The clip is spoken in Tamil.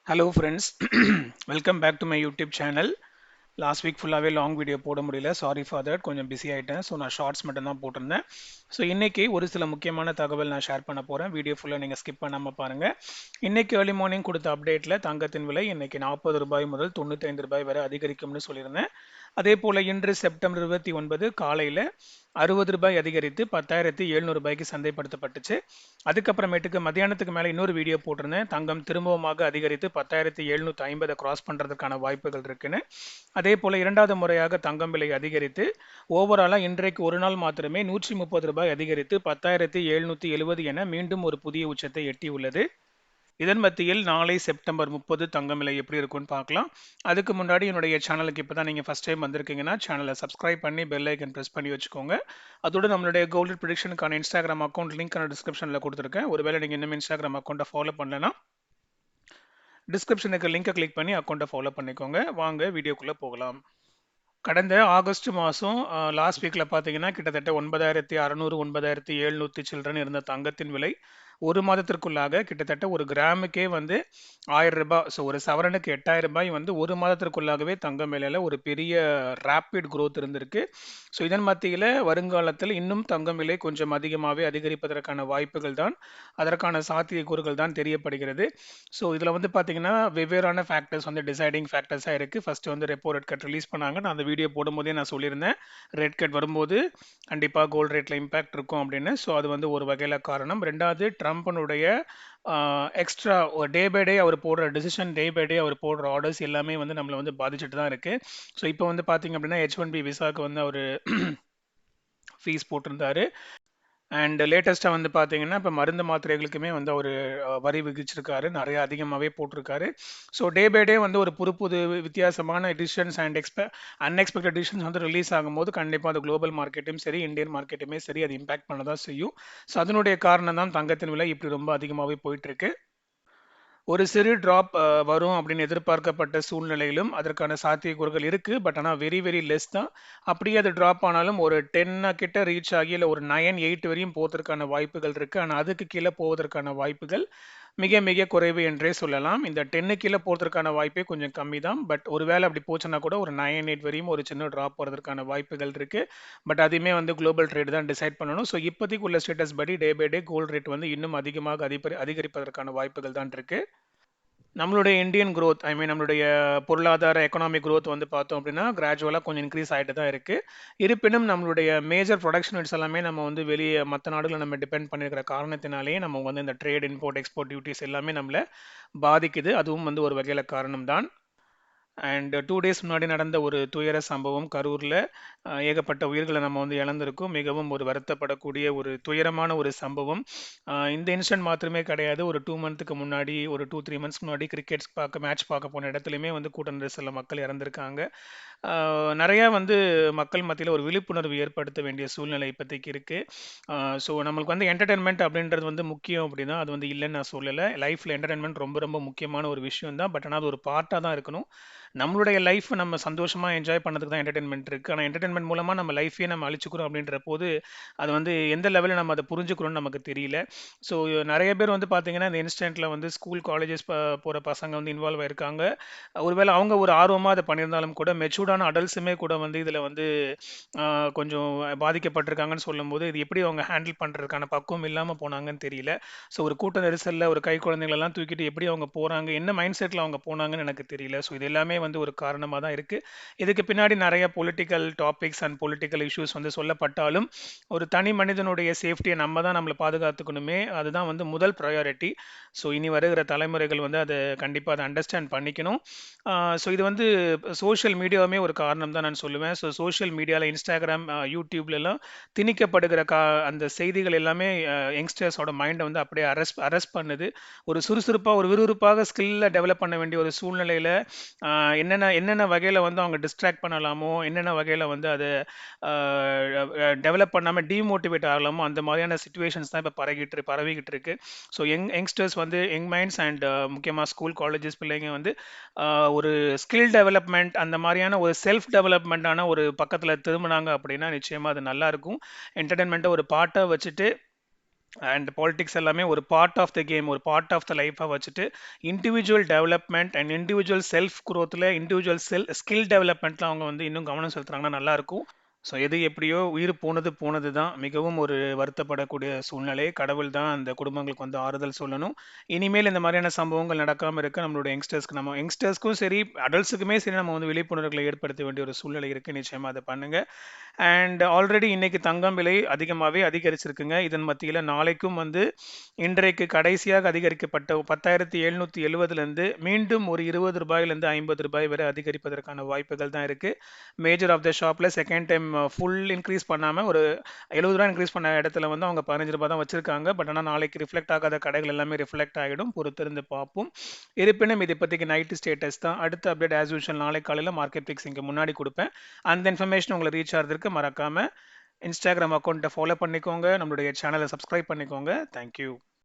Hello friends, welcome back to my YouTube channel. Last week ஃபுல்லாகவே லாங் வீடியோ போட முடியல, சாரி ஃபார் தட். கொஞ்சம் பிஸி ஆகிட்டேன். ஸோ நான் ஷார்ட்ஸ் மட்டும் தான் போட்டிருந்தேன். ஸோ இன்றைக்கி ஒரு சில முக்கியமான தகவல் நான் ஷேர் பண்ண போகிறேன். வீடியோ ஃபுல்லாக நீங்கள் ஸ்கிப் பண்ணாமல் பாருங்கள். இன்றைக்கி ஏர்லி மார்னிங் கொடுத்த அப்டேட்டில் தங்கத்தின் விலை இன்றைக்கி 40 ரூபாய் முதல் 95 ரூபாய் வரை அதிகரிக்கும்னு சொல்லியிருந்தேன். அதே போல் இன்று செப்டம்பர் 29 காலையில் 60 ரூபாய் அதிகரித்து 10,700 ரூபாய்க்கு சந்தைப்படுத்தப்பட்டுச்சு. அதுக்கப்புறமேட்டுக்கு மத்தியானத்துக்கு மேலே இன்னொரு வீடியோ போட்டிருந்தேன். தங்கம் திரும்பவுமாக அதிகரித்து 10,750 கிராஸ் பண்ணுறதுக்கான வாய்ப்புகள் இருக்குன்னு. அதே போல் இரண்டாவது முறையாக தங்கம் விலை அதிகரித்து ஓவராலாக இன்றைக்கு ஒரு நாள் மாத்திரமே 130 ரூபாய் அதிகரித்து 10,770 என மீண்டும் ஒரு புதிய உச்சத்தை எட்டியுள்ளது. இதன் மத்தியில் நாளை செப்டம்பர் 30 தங்கம் விலை எப்படி இருக்குன்னு பார்க்கலாம். அதுக்கு முன்னாடி என்னுடைய சேனலுக்கு இப்போ தான் நீங்கள் ஃபஸ்ட் டைம் வந்திருக்கீங்கன்னா சேனலை சப்ஸ்கிரைப் பண்ணி பெல் ஐக்கன் ப்ரெஸ் பண்ணி வச்சுக்கோங்க. அதோட நம்மளுடைய கோல்டு ப்ரிடிக்ஷனுக்கான இன்ஸ்டாகிராம் அக்கௌண்ட் லிங்க் நான் டிஸ்கிரிப்ஷனில் கொடுத்துருக்கேன். ஒருவேளை நீங்கள் இன்னும் இன்ஸ்டாகிராம் அக்கௌண்ட்டை ஃபாலோ பண்ணலன்னா டிஸ்கிரிப்ஷனுக்கு லிங்கை கிளிக் பண்ணி அக்கௌண்ட்டை ஃபாலோ பண்ணிக்கோங்க. வாங்க வீடியோக்குள்ளே போகலாம். கடந்த ஆகஸ்ட் மாதம் லாஸ்ட் வீக்கில் பார்த்தீங்கன்னா கிட்டத்தட்ட 9,600 9,700 சில்ட்ரன் இருந்த தங்கத்தின் விலை ஒரு மாதத்திற்குள்ளாக கிட்டத்தட்ட ஒரு கிராமுக்கே வந்து 1000 ரூபாய், ஸோ ஒரு சவரனுக்கு 8000 ரூபாய் வந்து ஒரு மாதத்திற்குள்ளாகவே தங்கம் விலையில் ஒரு பெரிய ரேப்பிட் growth இருந்திருக்கு. ஸோ இதன் மத்தியில் வருங்காலத்தில் இன்னும் தங்கம் விலை கொஞ்சம் அதிகமாகவே அதிகரிப்பதற்கான வாய்ப்புகள் தான், அதற்கான சாத்தியக்கூறுகள் தான் தெரியப்படுகிறது. ஸோ இதில் வந்து பார்த்தீங்கன்னா வெவ்வேறான ஃபேக்டர்ஸ் வந்து டிசைடிங் ஃபேக்டர்ஸாக இருக்குது. ஃபஸ்ட்டு வந்து ரெப்போ ரேட் கட் ரிலீஸ் பண்ணாங்க. நான் அந்த வீடியோ போடும்போதே நான் சொல்லியிருந்தேன், ரேட் கட் வரும்போது கண்டிப்பாக கோல்டு ரேட்டில் இம்பேக்ட் இருக்கும் அப்படின்னு. ஸோ அது வந்து ஒரு வகையில் காரணம். ரெண்டாவது, ட்ரம்ப்னுடைய எக்ஸ்ட்ரா டே பை டே அவர் போடுற டெசிஷன், டே பை டே அவர் போடுற ஆர்டர்ஸ் எல்லாமே வந்து நம்மளை வந்து பாதிச்சுட்டு தான் இருக்குது. ஸோ இப்போ வந்து பார்த்தீங்க அப்படின்னா H1B விசாவுக்கு வந்து அவர் ஃபீஸ் போட்டிருந்தாரு. அண்ட் லேட்டஸ்ட்டாக வந்து பார்த்தீங்கன்னா இப்போ மருந்து மாத்திரைகளுக்குமே வந்து அவர் வரி விதிச்சிருக்காரு, நிறைய அதிகமாகவே போட்டிருக்காரு. ஸோ டே பை டே வந்து ஒரு புது புது வித்தியாசமான டிசிஷன்ஸ் அண்ட் அன்எக்ஸ்பெக்டட் டிசிஷன்ஸ் வந்து ரிலீஸ் ஆகும்போது கண்டிப்பாக அது குளோபல் மார்க்கெட்டும் சரி, இந்தியன் மார்க்கெட்டுமே சரி, அது இம்பாக்ட் பண்ண தான் செய்யும். ஸோ அதனுடைய காரணம் தான் தங்கத்தின் விலை இப்படி ரொம்ப அதிகமாகவே போயிட்டுருக்கு. ஒரு சிறு ட்ராப் வரும் அப்படின்னு எதிர்பார்க்கப்பட்ட சூழ்நிலையிலும் அதற்கான சாத்தியக்கூறுகள் இருக்குது. பட் ஆனால் வெரி வெரி லெஸ் தான். அப்படியே அது ட்ராப் ஆனாலும் ஒரு 10 கிட்ட ரீச் ஆகி இல்லை ஒரு 9-8 வரையும் போவதற்கான வாய்ப்புகள் இருக்குது. ஆனால் அதுக்கு கீழே போவதற்கான வாய்ப்புகள் மிக மிக குறைவு என்றே சொல்லலாம். இந்த 10 கீழே போவதற்கான வாய்ப்பே கொஞ்சம் கம்மி தான். பட் ஒருவேளை அப்படி போச்சுன்னா கூட ஒரு 9-8 வரையும் ஒரு சின்ன ட்ராப் போகிறதுக்கான வாய்ப்புகள் இருக்குது. பட் அதுவுமே வந்து குளோபல் ட்ரேட் தான் டிசைட் பண்ணணும். ஸோ இப்போதைக்கு உள்ள ஸ்டேட்டஸ் படி day by day gold rate வந்து இன்னும் அதிகமாக அதிகரிப்பதற்கான வாய்ப்புகள் தான் இருக்குது. நம்மளுடைய இந்தியன் growth, ஐ மீன் நம்மளுடைய பொருளாதார எக்கனாமிக் growth வந்து பார்த்தோம் அப்படின்னா கிராஜுவலாக கொஞ்சம் இன்க்ரீஸ் ஆகிட்டு தான் இருக்குது. இருப்பினும் நம்மளுடைய மேஜர் ப்ரொடக்ஷன் யூனிட்ஸ் எல்லாமே நம்ம வந்து வெளியே மற்ற நாடுகளை நம்ம டிபெண்ட் பண்ணியிருக்கிற காரணத்தினாலேயே நம்ம வந்து இந்த ட்ரேட், இம்போர்ட், எக்ஸ்போர்ட் டியூட்டிஸ் எல்லாமே நம்மளை பாதிக்குது. அதுவும் வந்து ஒரு வகையில் காரணம் தான். அண்ட் 2 டேஸ் முன்னாடி நடந்த ஒரு துயர சம்பவம் கரூரில், ஏகப்பட்ட உயிர்களை நம்ம வந்து இழந்திருக்கோம். மிகவும் ஒரு வருத்தப்படக்கூடிய ஒரு துயரமான ஒரு சம்பவம். இந்த இன்சிடென்ட் மாத்திரமே கிடையாது. ஒரு 2 மந்த்துக்கு முன்னாடி, ஒரு 2-3 மந்த்ஸ்க்கு முன்னாடி கிரிக்கெட்ஸ் பார்க்க மேட்ச் பார்க்க போன இடத்துலையுமே வந்து கூட்ட நெரிசலில் மக்கள் இறந்திருக்காங்க. நிறையா வந்து மக்கள் மத்தியில் ஒரு விழிப்புணர்வு ஏற்படுத்த வேண்டிய சூழ்நிலை இப்போதைக்கு இருக்குது. ஸோ நம்மளுக்கு வந்து என்டர்டெயின்மெண்ட் அப்படின்றது வந்து முக்கியம் அப்படின்னா அது வந்து இல்லைன்னு நான் சொல்லலை. லைஃப்பில் என்டர்டெயின்மெண்ட் ரொம்ப ரொம்ப முக்கியமான ஒரு விஷயம் தான். பட் ஆனால் அது ஒரு பார்ட்டாக தான் இருக்கணும். நம்மளுடைய லைஃப் நம்ம சந்தோஷமாக என்ஜாய் பண்ணதுக்கு தான் என்டர்டெயின்மெண்ட் இருக்குது. ஆனால் என்டர்டெயின்மெண்ட் மூலமாக நம்ம லைஃபையே நம்ம அழிச்சுக்கிறோம் அப்படின்ற போது அது வந்து எந்த லெவலில் நம்ம அதை புரிஞ்சுக்கிறோம்னு நமக்கு தெரியல. ஸோ நிறைய பேர் வந்து பார்த்தீங்கன்னா இந்த இன்ஸ்டன்ட்டில் வந்து ஸ்கூல் காலேஜஸ் போகிற பசங்க வந்து இன்வால்வ் ஆயிருக்காங்க. ஒருவேளை அவங்க ஒரு ஆர்வமாக அதை பண்ணியிருந்தாலும் கூட மெச்சூர்டான அடல்ட்ஸுமே கூட வந்து இதில் வந்து கொஞ்சம் பாதிக்கப்பட்டிருக்காங்கன்னு சொல்லும்போது இது எப்படி அவங்க ஹேண்டில் பண்ணுறதுக்கான பக்குவம் இல்லாமல் போனாங்கன்னு தெரியல. ஸோ ஒரு கூட்ட நெரிசலில் ஒரு கை குழந்தைங்களெல்லாம் தூக்கிட்டு எப்படி அவங்க போகிறாங்க, என்ன மைண்ட் செட்டில் அவங்க போனாங்கன்னு எனக்கு தெரியல. ஸோ இது எல்லாமே வந்து ஒரு காரணமாக தான் இருக்குது. இதுக்கு பின்னாடி நிறைய political topics and political issues வந்து சொல்லப்பட்டாலும் ஒரு தனி மனிதனுடைய சேஃப்டியை நம்ம தான் நம்மளை பாதுகாத்துக்கணுமே, அதுதான் வந்து முதல் ப்ரையாரிட்டி. ஸோ இனி வருகிற தலைமுறைகள் வந்து அதை கண்டிப்பாக அதை அண்டர்ஸ்டாண்ட் பண்ணிக்கணும். ஸோ இது வந்து சோஷியல் மீடியாவுமே ஒரு காரணம் தான் நான் சொல்லுவேன். ஸோ சோஷியல் மீடியாவில் இன்ஸ்டாகிராம், யூடியூப்லலாம் திணிக்கப்படுகிற அந்த செய்திகள் எல்லாமே யங்ஸ்டர்ஸோட மைண்டை வந்து அப்படியே அரெஸ்ட் பண்ணுது. ஒரு சுறுசுறுப்பாக ஒரு விறுவிறுப்பாக ஸ்கில்லை டெவலப் பண்ண வேண்டிய ஒரு சூழ்நிலையில் என்னென்ன என்னென்ன வகையில் வந்து அவங்க டிஸ்ட்ராக்ட் பண்ணலாமோ, என்னென்ன வகையில் வந்து அதை டெவலப் பண்ணாமல் டீமோட்டிவேட் ஆகலாமோ அந்த மாதிரியான சுச்சுவேஷன்ஸ் தான் இப்போ பரவிக்கிட்டு இருக்கு. ஸோ யங்ஸ்டர்ஸ் வந்து யங் மைண்ட்ஸ் அண்ட் முக்கியமாக ஸ்கூல் காலேஜஸ் பிள்ளைங்க வந்து ஒரு ஸ்கில் டெவலப்மெண்ட் அந்த மாதிரியான ஒரு செல்ஃப் டெவலப்மெண்ட்டான ஒரு பக்கத்தில் திரும்பினாங்க அப்படின்னா நிச்சயமாக அது நல்லாயிருக்கும். என்டர்டெயின்மெண்ட்டை ஒரு பார்ட்டாக வச்சுட்டு அண்ட் பாலிடிக்ஸ் எல்லாமே ஒரு பார்ட் ஆஃப் த கேம், ஒரு பார்ட் ஆஃப் த லைஃபா வச்சுட்டு individual development and individual self குரோத்தில், இண்டிவிஜுவல் ஸ்கில் டெவலப்மெண்ட்ல அவங்க வந்து இன்னும் கவனம் செலுத்துறாங்கன்னா நல்லா இருக்கும். ஸோ எது எப்படியோ உயிர் போனது போனது தான். மிகவும் ஒரு வருத்தப்படக்கூடிய சூழ்நிலை. கடவுள் தான் அந்த குடும்பங்களுக்கு வந்து ஆறுதல் சொல்லணும். இனிமேல் இந்த மாதிரியான சம்பவங்கள் நடக்காம இருக்க நம்மளோட யங்ஸ்டர்ஸ்க்கு, நம்ம யங்ஸ்டர்ஸ்க்கும் சரி அடல்ட்ஸுக்குமே சரி, நம்ம வந்து விழிப்புணர்வுகளை ஏற்படுத்த வேண்டிய ஒரு சூழ்நிலை இருக்கு. நிச்சயமா அதை பண்ணுங்க. அண்ட் ஆல்ரெடி இன்னைக்கு தங்கம் விலை அதிகமாகவே அதிகரிச்சிருக்குங்க. இதன் மத்தியில் நாளைக்கும் வந்து இன்றைக்கு கடைசியாக அதிகரிக்கப்பட்ட 10,770லேருந்து மீண்டும் ஒரு ₹20லேருந்து ₹50 வரை அதிகரிப்பதற்கான வாய்ப்புகள் தான் இருக்கு. மேஜர் ஆஃப் த ஷாப்ல செகண்ட் டைம் ஃபுல் இன்க்ரீஸ் பண்ணாம ஒரு ₹70 இன்க்ரீஸ் பண்ண இடத்துல வந்து அவங்க ₹15 தான் வச்சிருக்காங்க. பட் ஆனால் நாளைக்கு ரிஃப்ளெக்ட் ஆகாத கடைகள் எல்லாமே ரிஃப்ளெக்ட் ஆகிடும். பொறுத்திருந்து பார்ப்போம். இருப்பினும் இது இப்போதைக்கு நைட்டு ஸ்டேட்டஸ் தான். அடுத்த அப்டேட் ஆஸ் யூஷுவல் நாளை காலையில் மார்க்கெட் பிக்ஸ் இங்கே முன்னாடி கொடுப்பேன். அந்த இன்ஃபர்மேஷன் உங்களை ரீச் ஆகிறதுக்கு மறக்காம இன்ஸ்டாகிராம் அக்கௌண்ட்டை ஃபாலோ பண்ணிக்கோங்க. நம்மளுடைய சேனலை சப்ஸ்கிரைப் பண்ணிக்கோங்க. தேங்க்யூ.